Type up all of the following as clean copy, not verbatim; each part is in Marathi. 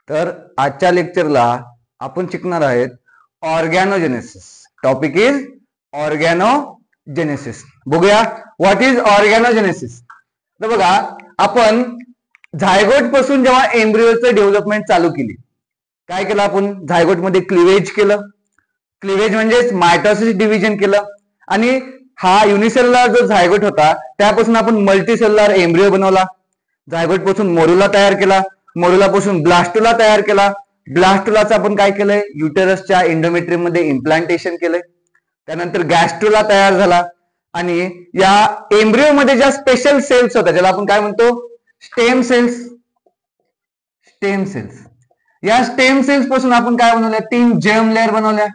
तर आजच्या लेक्चरला आपण शिकणार आहेत ऑर्गॅनोजेनेसिस. Topic is ऑर्गॅनोजेनेसिस. बघूया व्हॉट इज ऑर्गॅनोजेनेसिस. तर बघा, आपण झायगोट पासून जेव्हा एम्ब्रियोचं डेव्हलपमेंट चालू केली, काय केलं आपण? झायगोट मध्ये क्लिवेज केलं. क्लिवेज म्हणजे मायटोसिस डिव्हिजन केलं आणि हा युनिसेल्युलर जो झायगोट होता त्यापासून आपण मल्टीसेल्युलर एम्ब्रियो बनवला. झायगोट पासून मोरुला तयार केला. मोरुला पासून ब्लास्टुला तयार केला. ब्लास्टुलाचं आपण काय केलंय? युटेरसच्या एंडोमेट्रियम मध्ये इम्प्लांटेशन केलंय. त्यानंतर गॅस्ट्रुला तयार झाला आणि या एम्ब्रियो मध्ये ज्या स्पेशल सेल्स होत्या ज्याला आपण काय म्हणतो? Stem cells. Stem cells. या स्टेम सेल्स पासून आपण काय बनवल्या? 3 जर्म लेअर बनवल्या.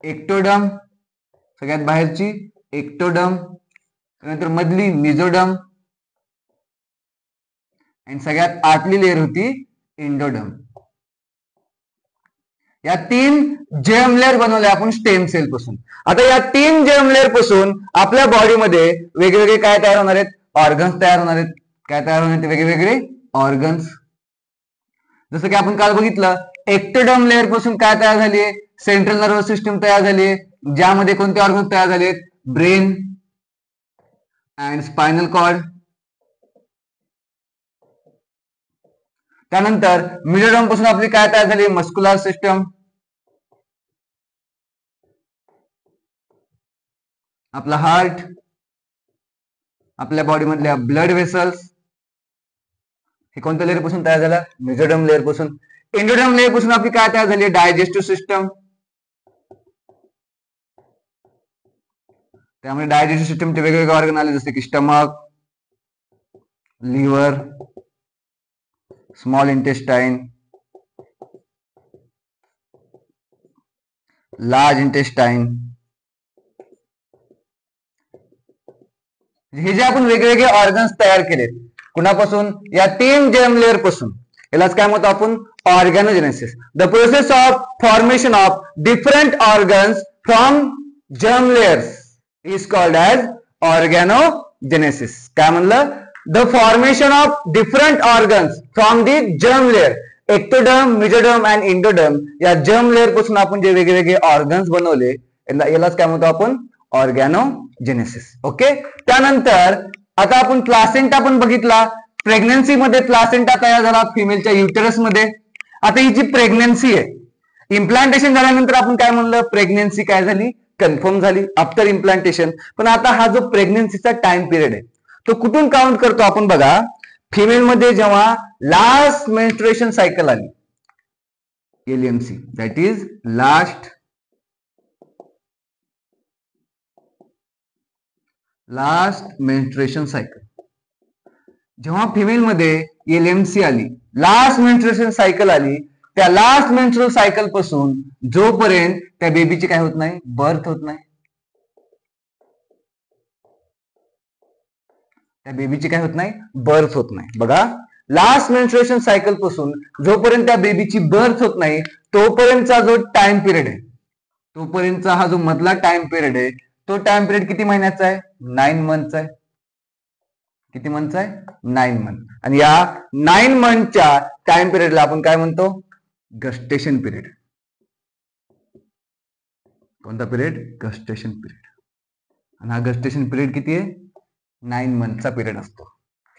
एक्टोडर्म, सगळ्यात बाहेरची एक्टोडर्म, त्यानंतर मधली मिझोडर्म आणि सगळ्यात आतली लेअर होती एंडोडर्म. या 3 जर्म लेअर बनवल्या आपण स्टेम सेल पासून. आता या 3 जर्म लेअर पासून आपल्या बॉडीमध्ये वेगवेगळे काय तयार होणार आहेत? ऑर्गन्स तयार होणार आहेत. काय तयार होणार आहेत? वेगवेगळे ऑर्गन्स. जसं की आपण काल बघितलं, एक्टोडर्म लेअर पासून काय तयार झालीये? सेंट्रल नर्वस सिस्टम तयार झालीये, ज्यामध्ये कोणते ऑर्गन्स तयार झालेत? Brain and spinal cord. त्यानंतर मिडोडर्म पासून आपली काय तयार झाली? मस्क्युलर सिस्टम, आपला हार्ट, आपल्या बॉडी मधल्या ब्लड वेसल्स. हे कोणत्या लेअर पासून तयार झालं? मिझोडर्म लेअर पासून. एंडोडर्म लेअर पासून आपली काय तयार झाली? Digestive system. त्यामुळे डायजेस्टिव्ह सिस्टमचे वेगवेगळे ऑर्गन आले, जसे की stomach, liver, small intestine, large intestine. हे जे आपण वेगवेगळे ऑर्गन्स तयार केलेत कुणापासून? या 3 जर्म लेअर पासून. यालाच काय म्हणतो आपण? Organogenesis. The process of formation of different organs from germ layers is called as organogenesis. काय म्हणलं? The formation of different organs from the germ layer. Ectoderm, mesoderm and endoderm या जर्म लेअर पासून आपण जे वेगवेगळे ऑर्गन्स बनवले यालाच काय म्हणतो आपण? ऑर्गॅनोजेनेसिस. ओके. त्यानंतर आता आपण प्लासेंटा पण बघितला. प्रेग्नन्सी मध्ये प्लासेंटा तयार झाला फिमेलच्या युटेरस मध्ये. आता ही जी प्रेग्नन्सी आहे, इम्प्लांटेशन झाल्यानंतर आपण काय म्हणलं? प्रेग्नन्सी काय झाली? कन्फर्म झाली आफ्टर इम्प्लांटेशन. पण आता हा जो प्रेग्नन्सीचा टाइम पिरियड आहे तो कुठून काउंट करतो आपण? बघा, फिमेल मध्ये जेव्हा लास्ट मेन्स्ट्रुएशन सायकल आली, LMC, that is last menstruation cycle. जेव्हा फिमेल मध्ये LMC आली, लास्ट मेन्स्ट्रुएशन सायकल आली, त्या लास्ट मेन्स्ट्रुअल सायकल पासून जोपर्यंत त्या बेबीची काय होत नाही? बर्थ होत नाही. त्या बेबीची काय होत नाही? बर्थ होत नाही. बघा, लास्ट मेन्स्ट्रुएशन सायकल पासून जोपर्यंत त्या बेबीची बर्थ होत नाही तोपर्यंतचा जो टाइम पिरियड आहे, तोपर्यंतचा हा जो मधला टाइम पिरियड आहे, तो टाइम पिरियड किती महिन्याचा आहे? 9 मंथचा आहे. किती मंथचा आहे? 9 मंथ. आणि या 9 मंथच्या टाइम पिरियडला आपण काय म्हणतो? Gestation period. कोणता पिरियड? गस्टेशन पिरियड. आणि हा गस्टेशन पिरियड किती आहे? 9 मंथचा पिरियड असतो.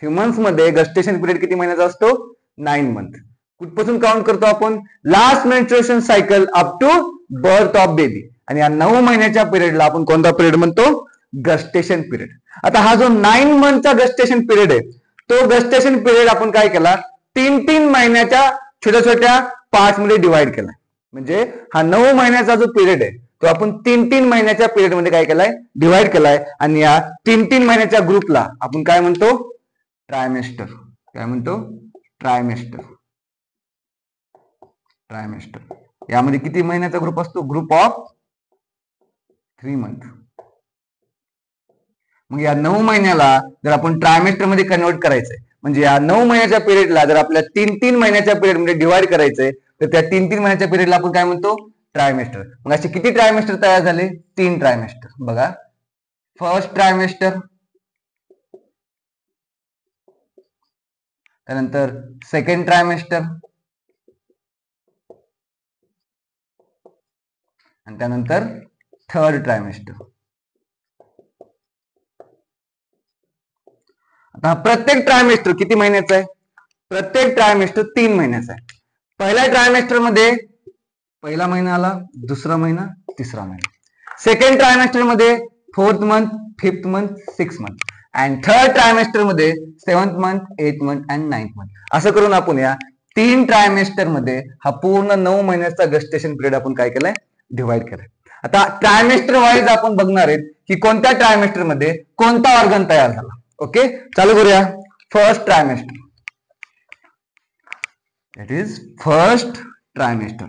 ह्युमन्स मध्ये गस्टेशन पिरियड किती महिन्याचा असतो? 9 मंथ. कुठपासून काउंट करतो आपण? Last menstruation cycle up to birth of baby. आणि या 9 महिन्याच्या पिरियडला आपण कोणता पिरियड म्हणतो? Gestation period. आता हा जो 9 मंथचा गस्टेशन पिरियड आहे, तो गस्टेशन पिरियड आपण काय केला? 3-3 महिन्याच्या छोट्या छोट्या पार्ट मध्ये डिवाइड केला. म्हणजे हा 9 महिन्याचा जो पिरियड आहे तो आपण 3-3 महिन्याच्या पिरियड मध्ये काय केलाय? डिवाइड केलाय. आणि या 3-3 महिन्याच्या ग्रुपला आपण काय म्हणतो? ट्रायमेस्टर. काय म्हणतो? ट्रायमेस्टर. ट्रायमेस्टर. यामध्ये किती महिन्याचा ग्रुप असतो? Group of 3 month. मग या 9 महिन्याला जर आपण ट्रायमेस्टर मध्ये कन्वर्ट करायचंय, म्हणजे या 9 महिन्याच्या पिरियडला जर आपल्या 3-3 महिन्याच्या पिरियड मध्ये डिवाइड करायचंय, तर त्या 3-3 महिन्याच्या पिरियडला आपण काय म्हणतो? ट्रायमेस्टर. मग असे किती ट्रायमेस्टर तयार झाले? 3 ट्रायमेस्टर. बघा, फर्स्ट ट्रायमेस्टर, त्यानंतर सेकंड ट्रायमेस्टर, आणि त्यानंतर थर्ड ट्रायमेस्टर. आता प्रत्येक ट्रायमेस्टर किती महिन्याचा आहे? प्रत्येक ट्रायमेस्टर 3 महिन्याचा आहे. पहिल्या ट्रायमेस्टर मध्ये पहिला महिना आला, दुसरा महिना, तिसरा महिना. सेकंड ट्रायमेस्टर मध्ये 4th month, 5th month, 6th month, and third trimester मध्ये 7th month, 8th month and 9th month. असं करून आपण या 3 ट्रायमेस्टर मध्ये हा पूर्ण 9 महिन्याचा गस्टेशन पिरियड आपण काय केलाय? डिवाइड केलाय. आता ट्रायमेस्टर वाईज आपण बघणार आहेत की कोणत्या ट्रायमेस्टर मध्ये कोणता ऑर्गन तयार झाला. ओके, चालू करूया. First trimester, that is first trimester.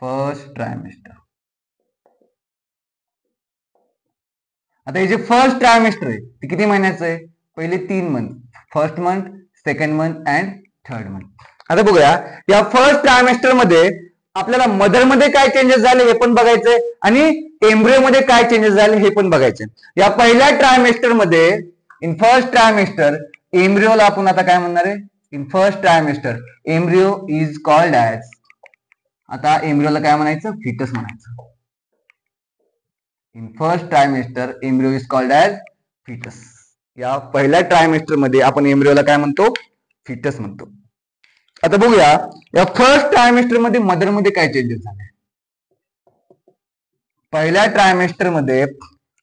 First trimester. आता हे जे फर्स्ट ट्रायमेस्टर आहे ते किती महिन्याचं आहे? पहिले 3 month, first month, second month and third month. आता बघूया या फर्स्ट ट्रायमेस्टर मध्ये आपल्याला मदर मध्ये काय चेंजेस झाले हे पण बघायचंय आणि एम्ब्रियो मध्ये काय चेंजेस झाले हे पण बघायचे. या पहिल्या ट्रायमेस्टर मध्ये इन फर्स्ट ट्रायमेस्टर एम्ब्रियोला आपण आता काय म्हणणार आहे? In first trimester embryo is called as, आता एम्ब्रियोला काय म्हणायचं? फिटस म्हणायचं. In first trimester embryo is called as foetus. या पहिल्या ट्रायमेस्टर मध्ये आपण एम्ब्रियोला काय म्हणतो? फिटस म्हणतो. आता बघूया या फर्स्ट ट्रायमेस्टर मध्ये मदर मध्ये काय चेंजेस झाले. पहिल्या ट्रायमेस्टर मध्ये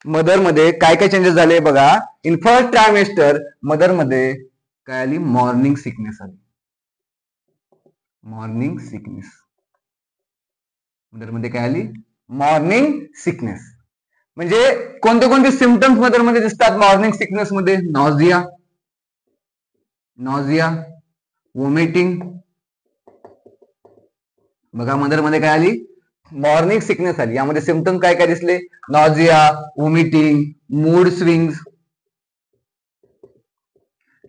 मदर मध्ये काय काय चेंजेस झाले बघा. इन फर्स्ट ट्रायमेस्टर मदर मध्ये काय आली? मॉर्निंग सिकनेस आली. Morning sickness. मदर मध्ये काय आली? Morning sickness. म्हणजे कोणते कोणते सिम्पटम्स मदर मध्ये दिसतात मॉर्निंग सिकनेस मध्ये? नॉझिया, नॉझिया, वॉमिटिंग. बघा मदर मध्ये काय आली? मॉर्निंग सिकनेस आली. यामध्ये सिम्पटम काय काय दिसले? नॉझिया, वॉमिटिंग, मूड स्विंग्स.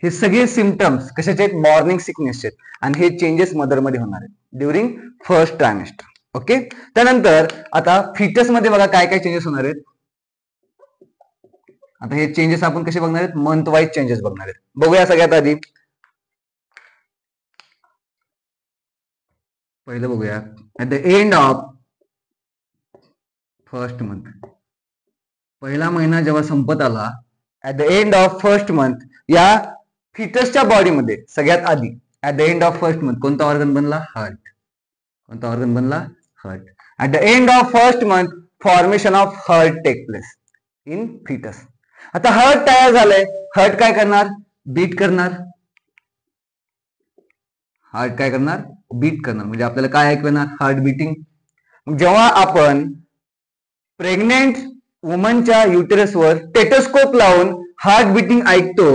हे सगळे सिम्पटम्स कशाचे आहेत? मॉर्निंग सिकनेसचे आहेत. आणि हे चेंजेस मदर मध्ये होणार आहेत ड्युरिंग फर्स्ट ट्रायमेस्टर. ओके, त्यानंतर आता फिटस मध्ये बघा काय काय चेंजेस होणार आहेत. आता हे चेंजेस आपण कसे बघणार आहेत? मंथ वाईज चेंजेस बघणार आहेत. बघूया सगळ्यात आधी पहिलं बघूया at the end of first month. पहिला महिना जेव्हा संपत आला, at the end of first month या फिटसच्या बॉडीमध्ये सगळ्यात आधी at the end of first month कोणता ऑर्गन बनला? हार्ट. कोणता ऑर्गन बनला? Heart. At the end of first month formation of heart take place in foetus. आता हार्ट तयार झालंय. हार्ट काय करणार? बीट करणार. हार्ट काय करणार? बीट करणार. म्हणजे आपल्याला काय ऐकणार? Heart beating. जेव्हा आपण प्रेग्नेंट वुमनच्या युटेरसवर स्टेथोस्कोप लावून हार्ट बीटिंग ऐकतो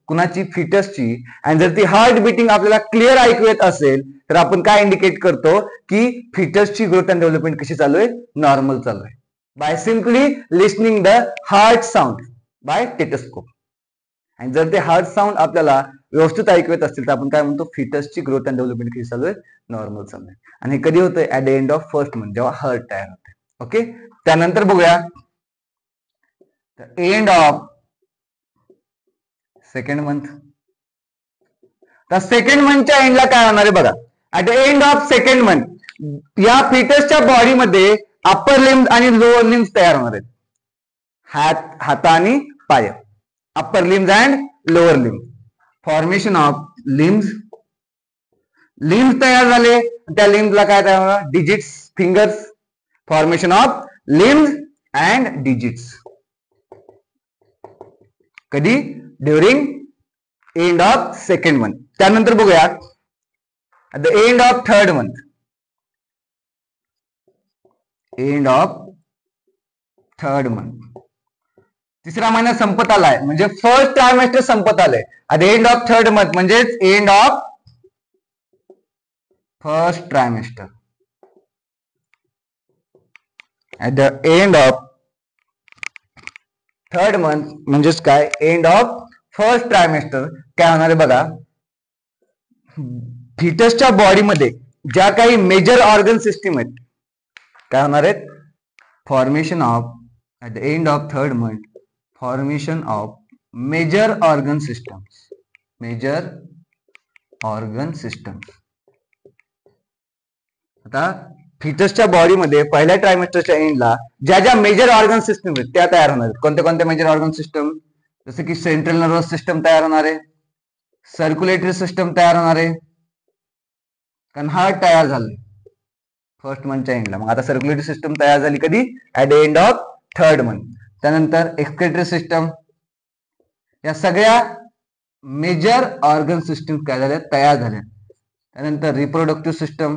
कुणाची? फिटसची. आणि जर ती हार्ट बीटिंग आपल्याला क्लिअर ऐकू येत असेल तर आपण काय इंडिकेट करतो की फिटसची ग्रोथ अँड डेव्हलपमेंट कशी चालू आहे? नॉर्मल चालू आहे. By simply listening the heart sound by stethoscope. आणि जर ते हार्ट साऊंड आपल्याला व्यवस्थित ऐकू येत असतील तर आपण काय म्हणतो? फिटसची ग्रोथ अँड डेव्हलपमेंट कशी चालू आहे? नॉर्मल चालू आहे. आणि हे कधी होतंय? At the end of first month जेव्हा हार्ट तयार होते. ओके, त्यानंतर बघूया एंड ऑफ सेकंड मंथ. तर सेकंड मंथच्या एंडला काय होणार आहे बघा. At the end of second month या फिटसच्या बॉडीमध्ये अप्पर लिम्स आणि लोअर लिम्स तयार होणार आहेत. हात आणि पाय. Upper limbs and lower limbs. Formation of limbs. Limbs तयार झाले, त्या लिम्सला काय तयार होणार? Digits, fingers. Formation of limbs and digits. कधी? During end of second month. त्यानंतर बघूया at the end of third month. End of third month. तिसरा महिना संपत आलाय म्हणजे फर्स्ट ट्रायमेस्टर संपत आलंय. At the end of third month म्हणजेच end of first trimester. At the end of third month म्हणजेच काय? End of first trimester. काय होणार आहे बघा. फिटसच्या बॉडीमध्ये ज्या काही मेजर ऑर्गन सिस्टीम आहेत काय होणार आहेत? Formation of at the end of third month formation of major organ systems. Major organ system. आता फिटसच्या बॉडीमध्ये पहिल्या ट्रायमेस्टरच्या एंडला ज्या ज्या मेजर ऑर्गन सिस्टम आहेत त्या तयार होणार आहेत. कोणत्या कोणत्या मेजर ऑर्गन सिस्टम? जसं की सेंट्रल नर्वस सिस्टम तयार होणार आहे, सर्क्युलेटरी सिस्टम तयार होणार आहे, कारण हार्ट तयार झालं फर्स्ट मंथच्या एंडला. मग आता सर्क्युलेटरी सिस्टम तयार झाली कधी? At the end of third month. त्यानंतर एक्सक्रेटरी सिस्टम. या सगळ्या मेजर ऑर्गन सिस्टम काय झाल्या? तयार झाल्या. त्यानंतर रिप्रोडक्टिव्ह सिस्टम.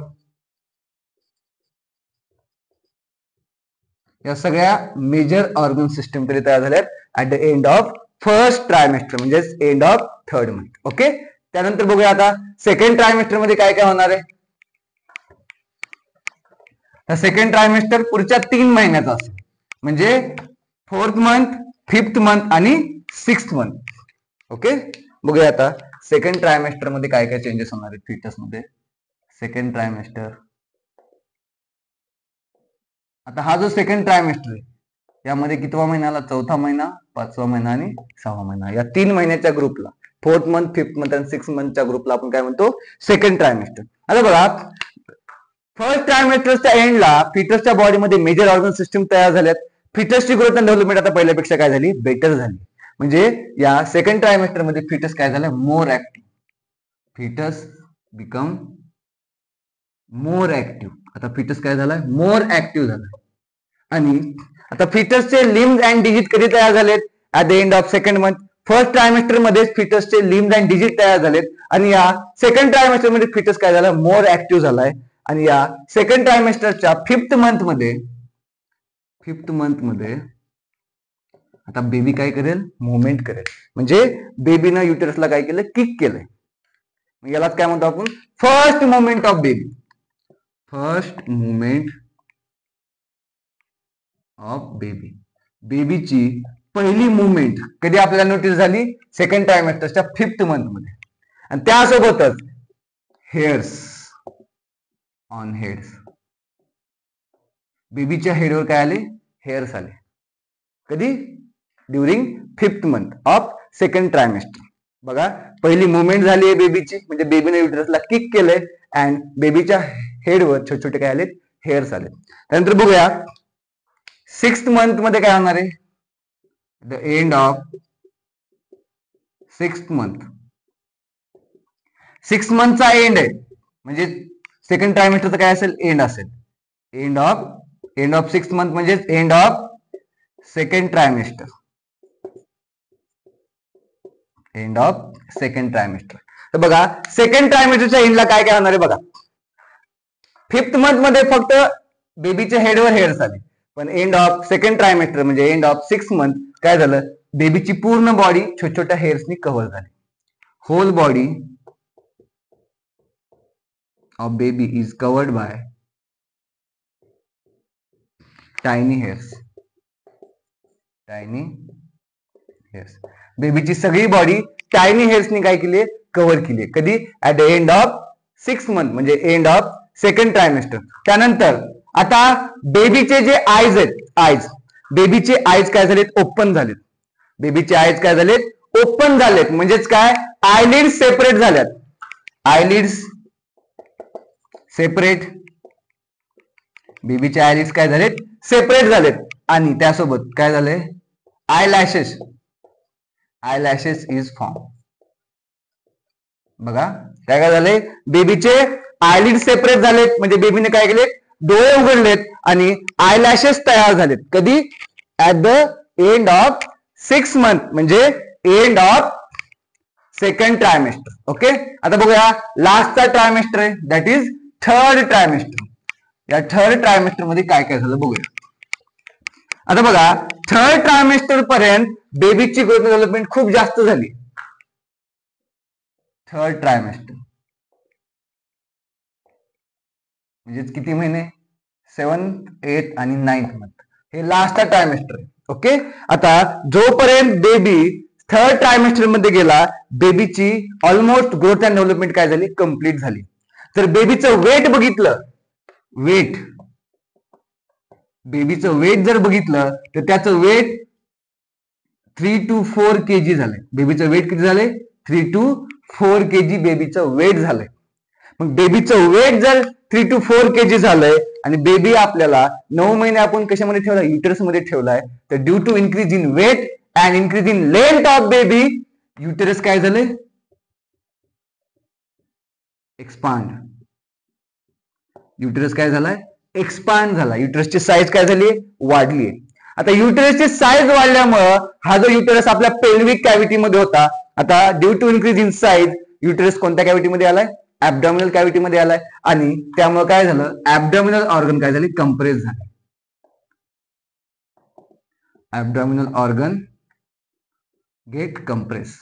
या सगळ्या मेजर ऑर्गन सिस्टम तरी तयार झाल्यात at the end of first trimester म्हणजेच end of third month. Okay. त्यानंतर बघूया आता सेकंड ट्रायमेस्टर मध्ये काय काय होणार आहे. सेकंड ट्रायमेस्टर पुढच्या 3 महिन्याचा असेल, म्हणजे 4th मंथ, 5th मंथ आणि 6th मंथ. ओके. बघूया आता सेकंड ट्रायमेस्टर मध्ये काय काय चेंजेस होणार आहेत फिटस मध्ये. Second trimester. आता हा जो सेकंड ट्रायमेस्टर आहे यामध्ये कितवा महिन्याला? 4था महिना, 5वा महिना आणि 6वा महिना. या 3 महिन्याच्या ग्रुपला 4th मंथ, 5th मंथ आणि 6th मंथच्या ग्रुपला आपण काय म्हणतो? Second trimester. आता बघा फर्स्ट ट्रायमेस्टरच्या एंडला फिटसच्या बॉडीमध्ये मेजर ऑर्गन सिस्टम तयार झाल्यात. फिटसची ग्रोथ आणि डेव्हलपमेंट आता पहिल्यापेक्षा काय झाली? बेटर झाली. म्हणजे या सेकंड ट्रायमेस्टर मध्ये फिटस काय झालं? More active. Fetus become more active. आता फिटस काय झालाय? मोर ऍक्टिव्ह झालाय. आणि आता फिटसचे लिम्स अँड डिजिट कधी तयार झालेत? At the end of second month. First trimester मध्ये फिटसचे लिम्स अँड डिजिट तयार झालेत आणि या सेकंड ट्रायमेस्टर मध्ये फिटस काय झाला? मोर ऍक्टिव्ह झालाय. आणि या सेकंड ट्रायमेस्टरच्या 5th मंथ मध्ये आता बेबी काय करेल? मुवमेंट करेल. म्हणजे बेबीनं युटरसला काय केलं? किक केलंय. यालाच काय म्हणतो आपण? First movement of baby. First movement of baby. बेबीची पहिली मुवमेंट कधी आपल्याला नोटीस झाली? सेकंड ट्रायमेस्टरच्या 5th मंथ मध्ये. आणि त्यासोबतच हेअर्स ऑन हेड्स. बेबीच्या हेडवर काय आले? हेअर्स आले. कधी? During 5th month of second trimester. बघा पहिली मुवमेंट झाली आहे बेबीची, म्हणजे बेबीने युटरसला किक केलंय अँड बेबीच्या हेडवर छोटे छोटे काय आले? हेअर्स आले. त्यानंतर बघूया 6th मंथ मध्ये काय होणार आहे? The end of 6th month. 6 मंथचा एंड आहे म्हणजे सेकंड ट्रायमेस्टरचा काय असेल? एंड असेल. एंड ऑफ 6th मंथ म्हणजे end of second trimester. End of second trimester. तर बघा सेकंड ट्रायमेस्टरच्या एंडला काय काय होणार आहे बघा. 5th मंथ मध्ये फक्त बेबीच्या हेडवर हेअर्स आले, पण एंड ऑफ सेकंड ट्रायमेस्टर म्हणजे एंड ऑफ 6th मंथ काय झालं? बेबीची पूर्ण बॉडी छोट्या छोट्या हेअर्सनी कव्हर झाली. Whole body of baby is covered by tiny hairs. Tiny hairs. बेबीची सगळी बॉडी टायनी हेअर्सनी काय केली? कव्हर केली. कधी? At the end of 6th month म्हणजे एंड ऑफ सेकंड ट्रायमेस्टर. त्यानंतर आता बेबीचे जे आईज आहेत, बेबीचे आईज काय झालेत? ओपन झालेत. बेबीचे आईज काय झालेत? ओपन झालेत. म्हणजेच काय? आयलिड्स सेपरेट झाल्यात. आयलिड्स सेपरेट. बेबीचे आयलिड्स काय झालेत? सेपरेट झालेत. आणि त्यासोबत काय झालंय? Eyelashes is form. बघा काय काय झालंय? बेबीचे आयलिड सेपरेट झालेत म्हणजे बेबीने काय केले? डोळे उघडलेत आणि आयलॅशेस तयार झालेत. कधी? At the end of 6th month म्हणजे end of second trimester. Okay. आता बघूया लास्टचा ट्रायमेस्टर आहे, दॅट इज थर्ड ट्रायमेस्टर. या थर्ड ट्रायमेस्टर मध्ये काय काय झालं बघूया. आता बघा थर्ड ट्रायमेस्टर पर्यंत बेबीची ग्रोथ डेव्हलपमेंट खूप जास्त झाली. थर्ड ट्रायमेस्टर म्हणजे किती महिने? 7th, 8th आणि 9th मंथ. हे लास्टचा ट्रायमेस्टर आहे. ओके. आता जोपर्यंत बेबी थर्ड ट्रायमेस्टर मध्ये गेला, बेबीची ऑलमोस्ट ग्रोथ अँड डेव्हलपमेंट काय झाली? कम्प्लीट झाली. जर बेबीचं वेट बघितलं, बेबीचं वेट जर बघितलं तर त्याचं वेट 3 to 4 kg झालंय. बेबीचं वेट किती झालंय? 3 to 4 kg बेबीचं वेट झालंय. मग बेबीचं वेट जर 3 to 4 kg झालंय आणि बेबी आपल्याला 9 महिने आपण कशामध्ये ठेवला, युटरस मध्ये ठेवलाय, तर due to increase in weight and increase in length of baby, uterus काय झालंय, एक्सपांड. युटरस काय झालाय, एक्सपांड झाला. युटरसची साईज काय झाली, वाढली. आता युटरसची साईज वाढल्यामुळं हा जो युटरस आपल्या पेल्विक कॅव्हिटी मध्ये होता, आता due to increase in size uterus कोणत्या कॅव्हिटी मध्ये आलाय, ऍब्डॉमिनल कॅव्हिटी मध्ये आलाय. आणि त्यामुळे काय झालं, ऍब्डॉमिनल ऑर्गन काय झाले, कंप्रेस झाले. Abdominal organ get compress.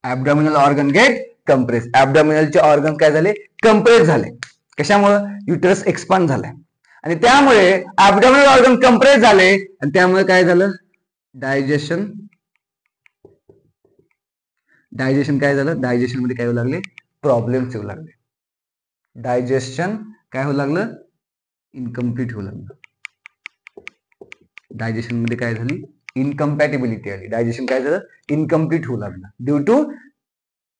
Abdominal organ get compress. ऍब्डॉमिनलचे ऑर्गन काय झाले, कंप्रेस झाले. कशामुळे, युटरस एक्सपांड झालाय. आणि त्यामुळे ऍब्डॉमिनल ऑर्गन कंप्रेस झाले आणि त्यामुळे काय झालं, डायजेशन काय झालं, डायजेशन मध्ये काय होऊ लागले, प्रॉब्लेम्स येऊ लागले. डायजेशन काय होऊ लागलं, इनकम्प्लीट होऊ लागलं. डायजेशन मध्ये काय झाली, इनकम्पॅटिबिलिटी आली. डायजेशन काय झालं, इनकम्प्लीट होऊ लागलं due to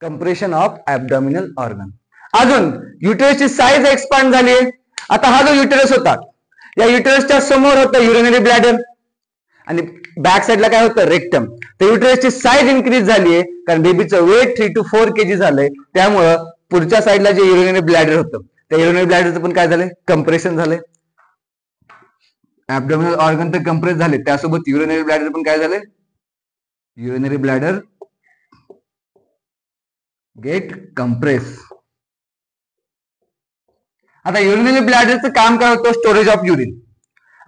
compression of abdominal organ. अजून युटरसची साईज एक्सपांड झाली. आता हा जो युटरस होता, या युटरसच्या समोर होतं युरिनरी ब्लॅडर आणि बॅक साईडला काय होतं, रेक्टम. तर युटरसची साईज इन्क्रीज झालीय कारण बेबीचं वेट 3 to 4 kg झालंय. त्यामुळं पुढच्या साईडला जे युरिनरी ब्लॅडर होतं, त्या युरिनरी ब्लॅडरचं पण काय झालंय, कंप्रेशन झालंय. ऍब्डॉमिनल ऑर्गन तर कंप्रेस झाले, त्यासोबत युरिनरी ब्लॅडर पण काय झाले, युरिनरी ब्लॅडर गेट कंप्रेस. आता युरिनरी ब्लॅडरचं काम काय होतं, स्टोरेज ऑफ युरिन.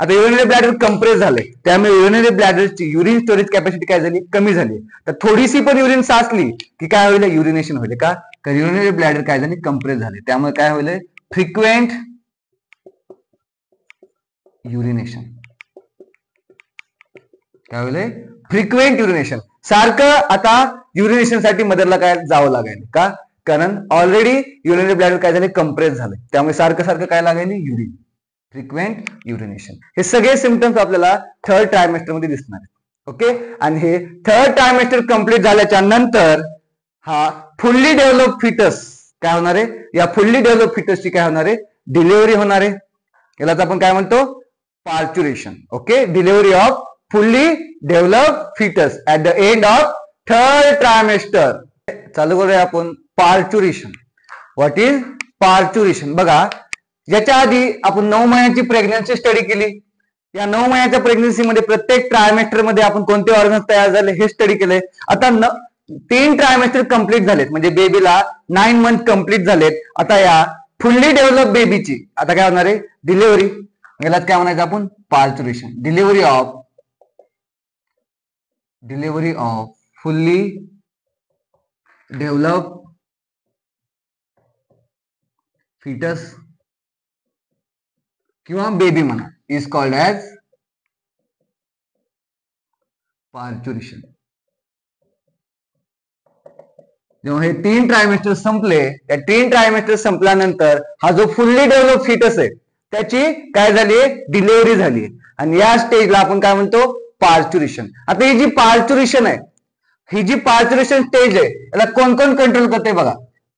आता युरिनरी ब्लॅडर कंप्रेस झाले, त्यामुळे युरिनरी ब्लॅडरची युरिन स्टोरेज कॅपॅसिटी काय झाली, कमी झाली. तर थोडीशी पण युरिन साचली की काय होईल, युरिनेशन होईल. का, कारण युरिनरी ब्लॅडर काय झाली, कंप्रेस झाले. त्यामुळे काय होईल, फ्रिक्वेंट युरिनेशन. काय होईल, फ्रिक्वेंट युरिनेशन. सारखं आता युरिनेशन साठी मदरला काय जावं लागेल. का, कारण ऑलरेडी युरिनरी ब्लॅडर काय झाले, कंप्रेस झाले. त्यामुळे सारखं काय लागेल, युरिन. फ्रिक्वेंट युरिनेशन. हे सगळे सिम्पटम्स आपल्याला थर्ड ट्रायमेस्टर मध्ये दिसणार आहेत. ओके. आणि हे थर्ड ट्रायमेस्टर कंप्लीट झाल्याच्या नंतर हा फुल्ली डेव्हलप फिटस काय होणार आहे, या फुल्ली डेव्हलप फिटसची काय होणार आहे, डिलिव्हरी होणार आहे. यालाच आपण काय म्हणतो, parturition. Okay. Delivery of fully develop fetus at the end of third trimester. चालू करूया आपण पार्च्युरेशन. What is पार्च्युरेशन. बघा, याच्या आधी आपण 9 महिन्याची प्रेग्नन्सी स्टडी केली. या 9 महिन्याच्या प्रेग्नन्सीमध्ये प्रत्येक ट्रायमेस्टर मध्ये आपण कोणते ऑर्गन्स तयार झाले हे स्टडी केले. आता 3 ट्रायमेस्टर कंप्लीट झालेत, म्हणजे बेबीला 9 मंथ कंप्लीट झालेत. आता या फुल्ली डेव्हलप बेबीची आता काय होणार आहे, डिलिव्हरी. यालाच काय म्हणायचं आपण, parturition. Delivery of fully develop fetus किंवा बेबी म्हणा इज कॉल्ड ॲज पार्च्युरेशन. जेव्हा हे 3 ट्रायमेस्टर संपले, त्या 3 ट्रायमेस्टर संपल्यानंतर हा जो फुल्ली डेव्हलप फिटस आहे त्याची काय झाली, डिलिव्हरी झाली. आणि या स्टेजला आपण काय म्हणतो, पार्च्युरेशन. आता ही जी पार्च्युरेशन आहे, ही जी पार्च्युरेशन स्टेज आहे, याला कोण कोण कंट्रोल करते बघा.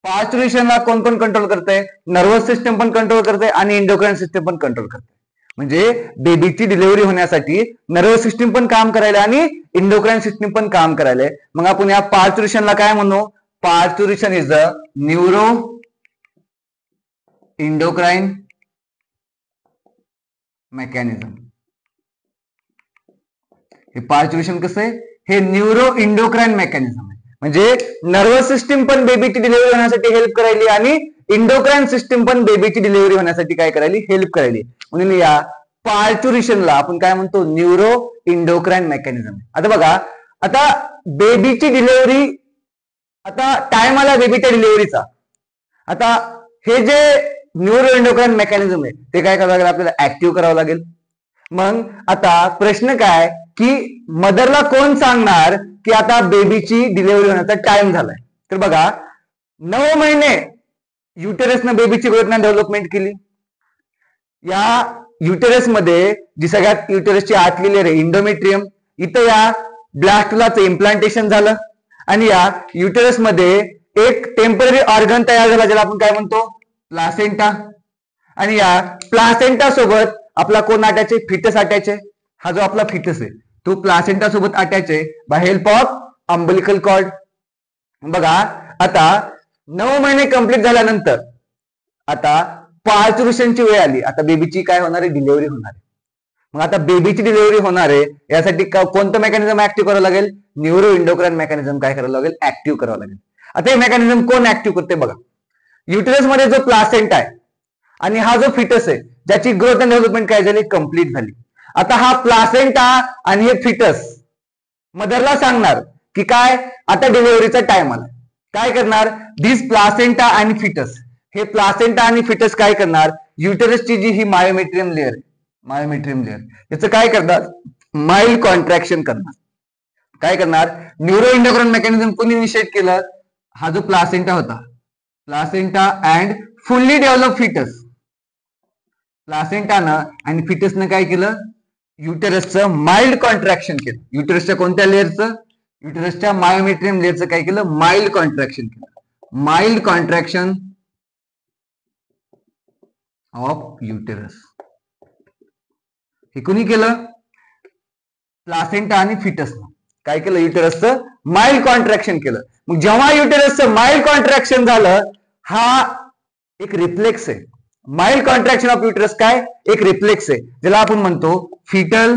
पार्च्युरेशनला कोण कोण कंट्रोल करते, नर्वस सिस्टम पण कंट्रोल करते आणि एंडोक्राइन सिस्टम पण कंट्रोल करते. म्हणजे बेबीची डिलिव्हरी होण्यासाठी नर्वस सिस्टम पण काम करायला आणि एंडोक्राइन सिस्टम पण काम करायला. मग आपण या पार्च्युरेशनला काय म्हणू, parturition is the neuroendocrine mechanism. हे पार्च्युरेशन कसं आहे, हे न्यूरो एंडोक्राइन मेकॅनिझम आहे. म्हणजे नर्वस सिस्टम पण बेबीची डिलिव्हरी होण्यासाठी हेल्प करायली आणि एंडोक्राइन सिस्टम पण बेबीची डिलिव्हरी होण्यासाठी काय करायली, हेल्प करायली. म्हणून या पार्च्युरेशनला आपण काय म्हणतो, न्यूरो एंडोक्राइन मेकॅनिझम. आता बघा, आता बेबीची डिलिव्हरी, आता टाइम आला बेबीच्या डिलिव्हरीचा. आता हे जे न्यूरो एंडोक्राइन मेकॅनिझम आहे ते काय करावं लागेल, आपल्याला ऍक्टिव्ह करावं लागेल. मग आता प्रश्न काय की मदरला कोण सांगणार की आता बेबीची डिलिव्हरी होण्याचा टाइम झालाय. तर बघा, 9 महिने युटेरसनं बेबीची ग्रोथ डेव्हलपमेंट केली. या युटेरस मध्ये जी सगळ्यात युटेरसची आतली लेयर आहे इंडोमेट्रियम, इथं या ब्लास्टुलाचं इम्प्लांटेशन झालं आणि या युटेरस मध्ये एक टेम्पररी ऑर्गन तयार झाला ज्याला आपण काय म्हणतो प्लासेंटा. आणि या प्लासेंटा सोबत आपला कोण अटॅच आहे फिटस अटॅच आहे. हा जो आपला फिटस आहे तो प्लासेंटा सोबत अटॅच आहे by help of umbilical cord. बघा आता 9 महिने कंप्लीट झाल्यानंतर आता पार्चुरेशनची वेळ आली. आता बेबीची काय होणार आहे डिलिव्हरी होणार आहे. मग आता बेबीची डिलिव्हरी होणार आहे यासाठी कोणतं मेकॅनिझम ऍक्टिव्ह करावं लागेल न्यूरो इंडोक्राइन मेकॅनिझम काय करावं लागेल ऍक्टिव्ह करावं लागेल. आता हे मेकॅनिझम कोण ऍक्टिव्ह करते बघा. युटेरस मध्ये जो प्लासेंटा आहे आणि हा जो फिटस आहे ज्याची ग्रोथ अँड डेव्हलपमेंट काय झाली कंप्लीट झाली. आता हा प्लासेंटा आणि हे फिटस मदरला सांगणार की काय आता डिलिव्हरीचा टाइम आला. काय करणार दिस प्लासेंटा आणि फिटस हे प्लासेंटा आणि फिटस काय करणार युटेरसची जी ही मायोमेट्रियम लेअर आहे मायोमेट्रियम लेअर याचं काय करणार माइल्ड कॉन्ट्रॅक्शन करणार. काय करणार न्यूरो इंडोक्राइन मेकॅनिझम कोणी इनिशिएट केलं हा जो प्लासेंटा होता placenta and fully develop fetus. प्लासेंटानं आणि फिटसनं काय केलं युटेरसचं माइल्ड कॉन्ट्रॅक्शन केलं. युटेरसच्या कोणत्या लेअरचं युटेरसच्या मायोमेट्रियम लेअरचं काय केलं माइल्ड कॉन्ट्रॅक्शन केलं. माइल्ड कॉन्ट्रॅक्शन ऑफ युटेरस हे कोणी केलं प्लासेंटा आणि फिटसनं काय केलं युटेरसचं माइल्ड कॉन्ट्रॅक्शन केलं. मग जेव्हा युटेरसचं माइल्ड कॉन्ट्रॅक्शन झालं हा एक रिफ्लेक्स आहे. माइल्ड कॉन्ट्रॅक्शन ऑफ युटेरस काय एक रिफ्लेक्स आहे ज्याला आपण म्हणतो foetal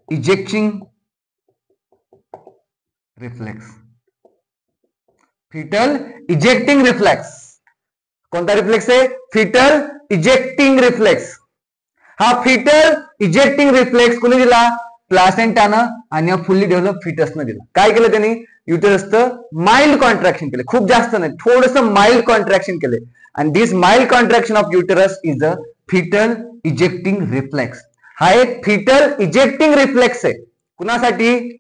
ejecting reflex. Foetal ejecting reflex कोणता रिफ्लेक्स आहे फिटल इजेक्टिंग रिफ्लेक्स. हा फिटल इजेक्टिंग रिफ्लेक्स कोणी दिला प्लासेंटानं आणि फुल्ली डेव्हलप फिटसनं दिला. काय केलं त्यांनी युटेरसचं माइल्ड कॉन्ट्रॅक्शन केलं खूप जास्त नाही थोडंसं माइल्ड कॉन्ट्रॅक्शन केले. आणि this mild contraction of uterus is a fetal ejecting reflex. हा एक फिटल इजेक्टिंग रिफ्लेक्स आहे कुणासाठी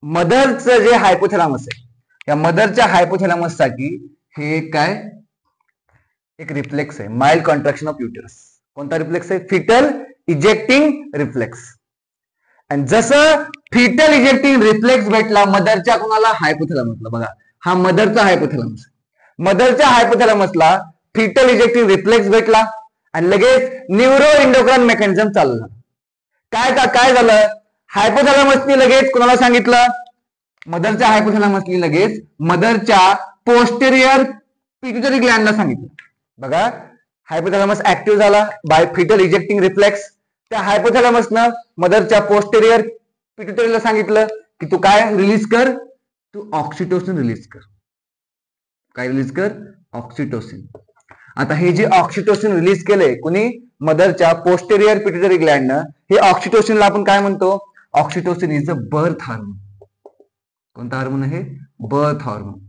मदरचं जे हायपोथॅलॅमस आहे या मदरच्या हायपोथॅलॅमस साठी हे काय एक रिफ्लेक्स आहे माइल्ड कॉन्ट्रॅक्शन ऑफ युटेरस. कोणता रिफ्लेक्स आहे फिटल इजेक्टिंग रिफ्लेक्स. आणि जसं फिटल इजेक्टिंग रिफ्लेक्स भेटला मदरच्या कोणाला हायपोथॅलॅमसला. बघा हा मदरचा हायपोथॅलॅमस मदरच्या हायपोथॅलॅमसला फिटल इजेक्टिंग रिफ्लेक्स भेटला आणि लगेच न्यूरो इंडोक्राइन मेकॅनिझम चालू झालं. काय झालं हायपोथॅलॅमसनी लगेच कोणाला सांगितलं मदरच्या हायपोथॅलॅमसनी लगेच मदरच्या पोस्टेरियर पिट्युटरी ग्लँडला सांगितलं. बघा हायपोथॅलॅमस ऍक्टिव्ह झाला बाय फिटल इजेक्टिंग रिफ्लेक्स. त्या हायपोथॅलॅमसनं मदरच्या पोस्टेरियर पिट्युटरीला सांगितलं की तू काय रिलीज कर तू ऑक्सिटोसिन रिलीज कर. काय रिलीज कर ऑक्सिटोसिन. आता हे जे ऑक्सिटोसिन रिलीज केलंय कुणी मदरच्या पोस्टेरियर पिट्युटरी ग्लँडनं हे ऑक्सिटोसिनला आपण काय म्हणतो oxytocin is a birth hormone. कोणता हार्मोन आहे बर्थ हार्मोन.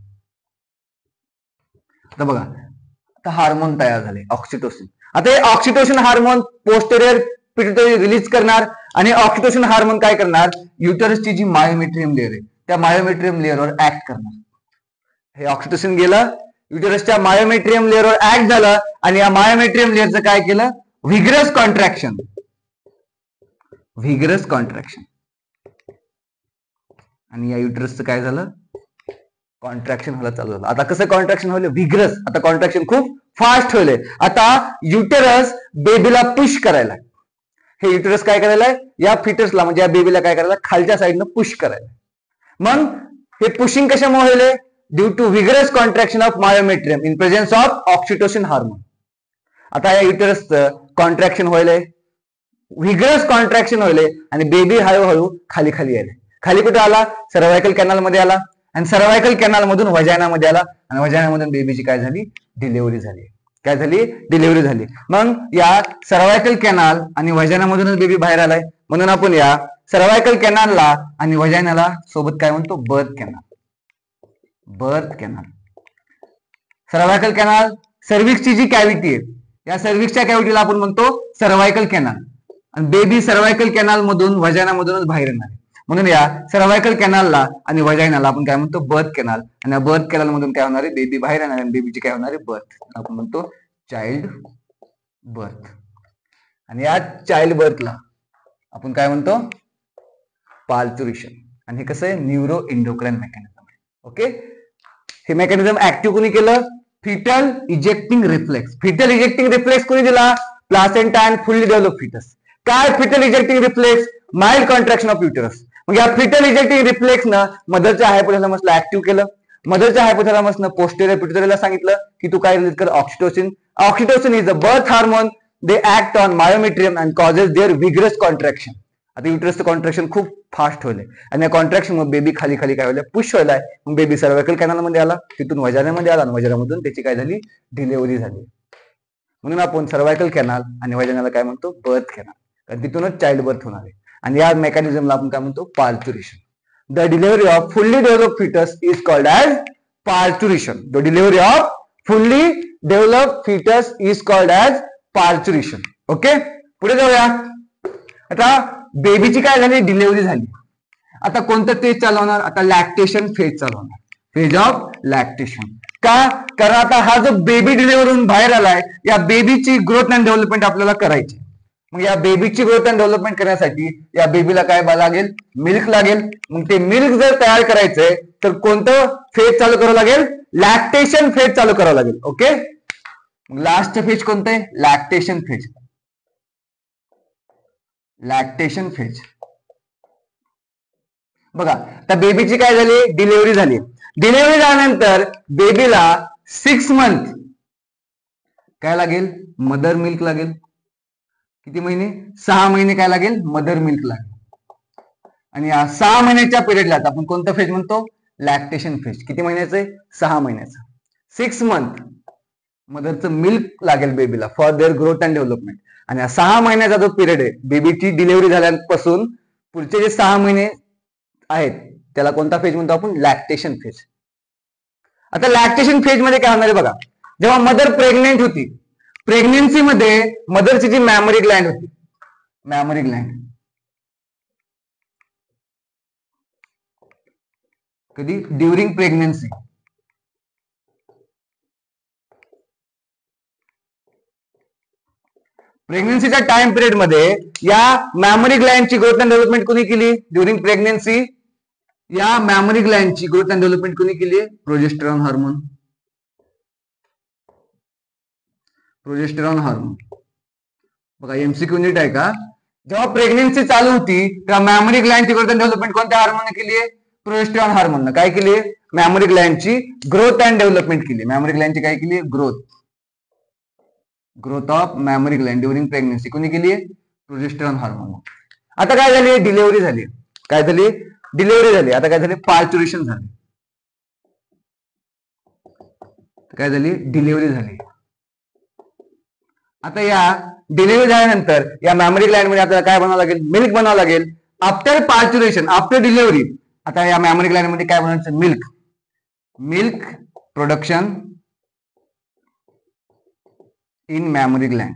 आता बघा आता हार्मोन तयार झाले ऑक्सिटोसिन. आता हे oxytocin hormone posterior pituitary release करणार आणि ऑक्सिटोसिन हार्मोन काय करणार युटेरसची जी मायोमेट्रियम लेअर आहे त्या मायोमेट्रियम लेअरवर ऍक्ट करणार. हे ऑक्सिटोसिन गेलं युटेरसच्या मायोमेट्रियम लेअरवर ऍक्ट झालं आणि या मायोमेट्रियम लेअरचं काय केलं व्हिगरस कॉन्ट्रॅक्शन. व्हिगरस कॉन्ट्रॅक्शन आणि या युटेरसचं काय झालं कॉन्ट्रॅक्शन व्हायला चालू झालं. आता कसं कॉन्ट्रॅक्शन व्हायला व्हिगरस. आता कॉन्ट्रॅक्शन खूप फास्ट होईल. आता युटेरस बेबीला पुश करायला हे युटेरस काय करायला या फिटसला म्हणजे या बेबीला काय करायला खालच्या साईडनं पुश करायला. मग हे पुशिंग कशामुळे होईल due to vigorous contraction of myometrium in presence of oxytocin hormone. आता या युटेरसचं कॉन्ट्रॅक्शन व्हायलंय व्हिगरस कॉन्ट्रॅक्शन व्हायलंय आणि बेबी हळूहळू खाली खाली यायला. खाली कुठे आला सर्व्हायकल कॅनल मध्ये आला आणि सर्व्हायकल कॅनल मधून वजायनामध्ये आला आणि वजायनामधून बेबीची काय झाली डिलिव्हरी झाली. काय झाली डिलिव्हरी झाली. मग या सर्व्हायकल कॅनल आणि वजायनामधूनच बेबी बाहेर आलाय म्हणून आपण या सर्व्हायकल कॅनलला आणि वजायनाला सोबत काय म्हणतो birth canal. Birth canal cervical canal सर्व्हिक्सची जी कॅव्हिटी आहे या सर्व्हिक्सच्या कॅव्हिटीला आपण म्हणतो सर्व्हायकल कॅनल आणि बेबी सर्व्हायकल कॅनल मधून वजायनामधूनच बाहेर येणार म्हणून या सर्व्हायकल कॅनलला आणि वजायनाला आपण काय म्हणतो बर्थ कॅनल. आणि या बर्थ कॅनल मधून काय होणार आहे बेबी बाहेर येणार आणि बेबीची काय होणार आहे बर्थ आपण म्हणतो चाइल्ड बर्थ. आणि या चाइल्ड बर्थला आपण काय म्हणतो पार्च्युरेशन. आणि हे कसं आहे, न्यूरो इंडोक्राइन मेकॅनिझम आहे. ओके, हे मेकॅनिझम ऍक्टिव्ह कोणी केलं, fetal ejecting reflex. Foetal ejecting reflex कोणी दिला, placenta and fully develop fetus. काय fetal ejecting reflex, mild contraction of uterus. मग या फिटल इजेक्टिंग रिफ्लेक्स न मदरच्या हायपोथॅलॅमसला ऍक्टिव्ह केलं. मदरच्या हायपोथॅलॅमसनं पोस्टेरियर पिट्युटरीला सांगितलं की तू काय रिलीज कर, oxytocin. Oxytocin is a birth hormone. They act on myometrium and causes their vigorous contraction. आता युटरसचं कॉन्ट्रॅक्शन खूप फास्ट होईल आणि या कॉन्ट्रॅक्शन मग बेबी खाली खाली काय होईल, पुश व्हायलाय. मग बेबी सर्वायकल कॅनलमध्ये आला, तिथून वजानामध्ये आला आणि वजानामधून त्याची काय झाली, डिलिव्हरी झाली. म्हणून आपण सर्वायकल कॅनल आणि वजानाला काय म्हणतो, बर्थ कॅनल, कारण तिथूनच चाइल्ड बर्थ होणार आहे. आणि या मेकॅनिझमला आपण काय म्हणतो, parturition. The delivery of fully develop fetus is called as parturition. The delivery of fully develop fetus is called as parturition. Okay, पुढे जाऊया. आता बेबीची काय झाली, डिलिव्हरी झाली. आता कोणतं फेज चालवणार, आता लॅक्टेशन फेज चालवणार, फेज ऑफ लॅक्टेशन. का, कारण आता हा जो बेबी डिलिव्हर होऊन बाहेर आलाय, या बेबीची ग्रोथ अँड डेव्हलपमेंट आपल्याला करायची. मग या बेबीची ग्रोथ अँड डेव्हलपमेंट करण्यासाठी या बेबीला काय लागेल, मिल्क लागेल. मग ते मिल्क जर तयार करायचंय तर कोणतं फेज चालू करावं लागेल, लॅक्टेशन फेज चालू करावं लागेल. ओके, मग लास्ट फेज कोणतं आहे, लॅक्टेशन फेज. Lactation phase. बघा, त्या बेबीची काय झाली, डिलिव्हरी झाली. डिलिव्हरी झाल्यानंतर बेबीला 6 मंथ काय लागेल, मदर मिल्क लागेल. किती महिने, 6 महिने काय लागेल, मदर मिल्क लागेल. आणि या 6 महिन्याच्या पिरियडला आपण कोणतं फेज म्हणतो, लॅक्टेशन फेज. किती महिन्याचं आहे, 6 महिन्याचं. 6 मंथ मदरचं मिल्क लागेल बेबीला for their growth and development. आणि 6 महिन्याचा जो पिरियड आहे, बेबीची डिलिव्हरी झाल्यापासून पुढचे जे 6 महिने आहेत त्याला कोणता फेज म्हणतो आपण, लॅक्टेशन फेज. आता लॅक्टेशन फेज मध्ये काय होणार आहे बघा, जेव्हा मदर प्रेग्नेंट होती, प्रेग्नेन्सी मध्ये मदरची जी मॅमरी ग्लँड होती, मॅमरी ग्लँड कधी, ड्युरिंग प्रेग्नेन्सी. प्रेग्नेन्सीच्या टाइम पिरियड मध्ये या मॅमरी ग्लँडची ग्रोथ अँड डेव्हलपमेंट कोणी केली, ड्युरिंग प्रेग्नेन्सी या मॅमरी ग्लँडची ग्रोथ अँड डेव्हलपमेंट कोणी केली, प्रोजेस्टेरॉन हार्मोन. Progesterone hormone. बघा, एमसीक्यू नीट आहे का, जेव्हा प्रेग्नेन्सी चालू होती तेव्हा मॅमरी ग्लँडची ग्रोथ अँड डेव्हलपमेंट कोणत्या हार्मोनने केली आहे, प्रोजेस्टेरॉन हार्मोनने. काय केली, मॅमरी ग्लँडची ग्रोथ अँड डेव्हलपमेंट केली. मॅमरी ग्लँडची काय केली, growth of memory Gland during pregnancy कोणी केली, प्रोजेस्टेरॉन हार्मोन. आता काय झाली, डिलिव्हरी झाली. काय झाली, डिलिव्हरी झाली. आता काय झाली, पार्च्युरेशन झाली. काय झाली, डिलिव्हरी झाली. आता या डिलिव्हरी झाल्यानंतर या मॅमरी ग्लँड मध्ये आपल्याला काय बनावं लागेल, मिल्क बनावं लागेल. आफ्टर पार्च्युरेशन, आफ्टर डिलिव्हरी आता या मॅमरी ग्लँड मध्ये काय बनायचं, milk. Milk production in mammary gland.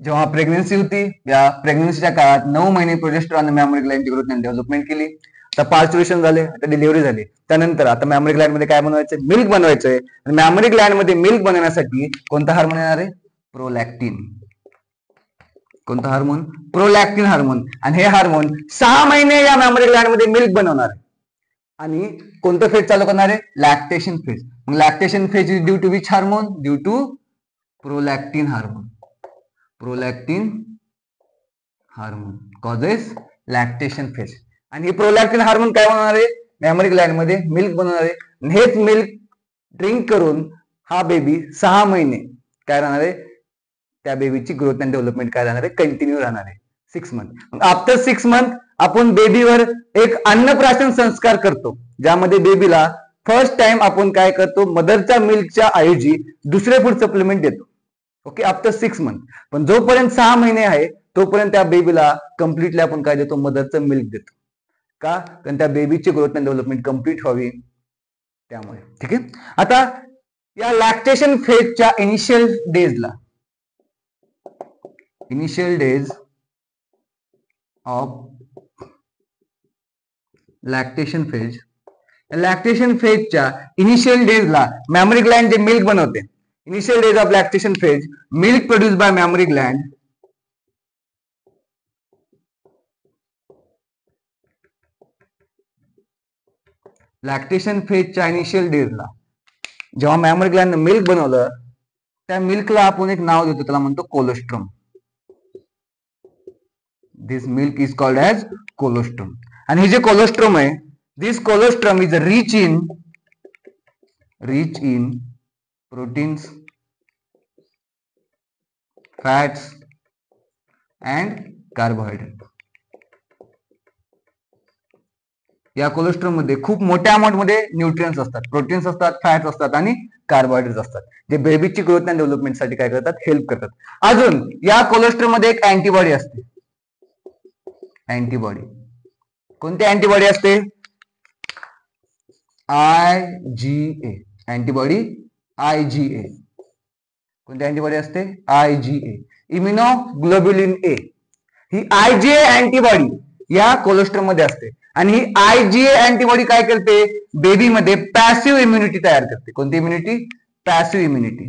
जेव्हा प्रेग्नेन्सी होती, या प्रेग्नेन्सीच्या काळात 9 महिने प्रोजेस्टेरॉन मॅमरी ग्लँडची ग्रोथ अँड डेव्हलपमेंट केली. आता पार्च्युरेशन झाले, आता डिलिव्हरी झाली. त्यानंतर आता मॅमरी ग्लँड मध्ये काय बनवायचं, मिल्क बनवायचंय. आणि मॅमरी ग्लँड मध्ये मिल्क बनवण्यासाठी कोणता हार्मोन येणार आहे, प्रोलॅक्टिन. कोणता हार्मोन, प्रोलॅक्टिन हार्मोन. आणि हे हार्मोन 6 महिने या मॅमरी ग्लँड मध्ये मिल्क बनवणार आहे. आणि कोणतं फेज चालू करणार आहे, लॅक्टेशन फेज. मग lactation phase is due to which hormone, due to prolactin hormone. Prolactin hormone causes lactation phase. आणि हे प्रोलॅक्टिन हार्मोन काय बनवणार आहे, मॅमरी ग्लँड मध्ये मिल्क बनवणार आहे. हेच मिल्क ड्रिंक करून हा बेबी 6 महिने काय राहणार आहे, त्या बेबीची ग्रोथ अँड डेव्हलपमेंट काय राहणार आहे, कंटिन्यू राहणार आहे. 6 मंथ. आफ्टर 6 मंथ आपण बेबीवर एक अन्नप्राशन संस्कार करतो, ज्यामध्ये बेबीला फर्स्ट टाइम आपण काय करतो, मदरच्या मिल्कच्या ऐवजी दुसरे फूड सप्लिमेंट देतो. Okay, after 6 month. पण जोपर्यंत 6 महिने आहे तोपर्यंत त्या बेबीला कम्प्लिटली आपण काय देतो, मदरचं मिल्क देतो. का, कारण त्या बेबीची ग्रोथ अँड डेव्हलपमेंट कम्प्लीट व्हावी त्यामुळे. ठीक आहे. आता या लॅक्टेशन फेजच्या इनिशियल डेजला, initial days of lactation phase, lactation फेजच्या इनिशियल डेजला मॅमरी ग्लँड जे मिल्क बनवते, Initial days of lactation phase, milk produced by mammary gland lactation फेजच्या इनिशियल डेजला जेव्हा मॅमरी ग्लँड मिल्क बनवलं त्या मिल्कला आपण एक नाव देतो, त्याला म्हणतो colostrum. This milk is called as colostrum. आणि हे जे कोलोस्ट्रम आहे, this colostrum is rich in proteins, fats and carbohydrate. या कोलेस्ट्रॉल मध्ये खूप मोठ्या अमाऊंट मध्ये न्यूट्रियन्स असतात, प्रोटीन्स असतात, फॅट्स असतात आणि कार्बोहायड्रेट्स असतात, जे बेबीची ग्रोथ अँड डेव्हलपमेंटसाठी काय करतात, हेल्प करतात. अजून या कोलेस्ट्रॉल मध्ये एक अँटीबॉडी असते. अँटीबॉडी कोणती अँटीबॉडी असते? IgA. Antibody IgA. कोणती अँटीबॉडी असते? IgA, इम्युनोग्लोब्युलिन ए. ही IgA अँटीबॉडी या कोलेस्ट्रॉल मध्ये असते आणि ही IgA अँटीबॉडी काय करते? बेबी मध्ये पॅसिव्ह इम्युनिटी तयार करते. कोणती इम्युनिटी? Passive immunity.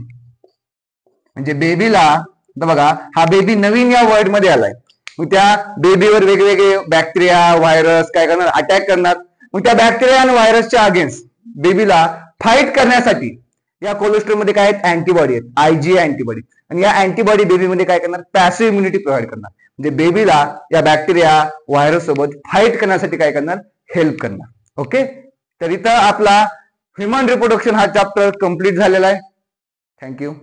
म्हणजे बेबीला बघा, हा बेबी नवीन या वर्ल्ड मध्ये आलाय, मग त्या बेबीवर वेगवेगळे बॅक्टेरिया, व्हायरस काय करणार? अटॅक करणार. मग त्या बॅक्टेरिया आणि व्हायरसच्या अगेन्स्ट बेबीला फाईट करण्यासाठी या कोलेस्ट्रॉल मध्ये काय आहेत? अँटीबॉडी आहेत, IgA अँटीबॉडी. आणि या अँटीबॉडी बेबीमध्ये काय करणार? पॅसिव्ह इम्युनिटी प्रोव्हाइड करणार. म्हणजे बेबीला या बॅक्टेरिया, व्हायरस सोबत फाईट करण्यासाठी काय करणार? हेल्प करणार. ओके, तर इथं आपला ह्युमन रिप्रोडक्शन हा चॅप्टर कंप्लीट झालेला आहे. थँक्यू.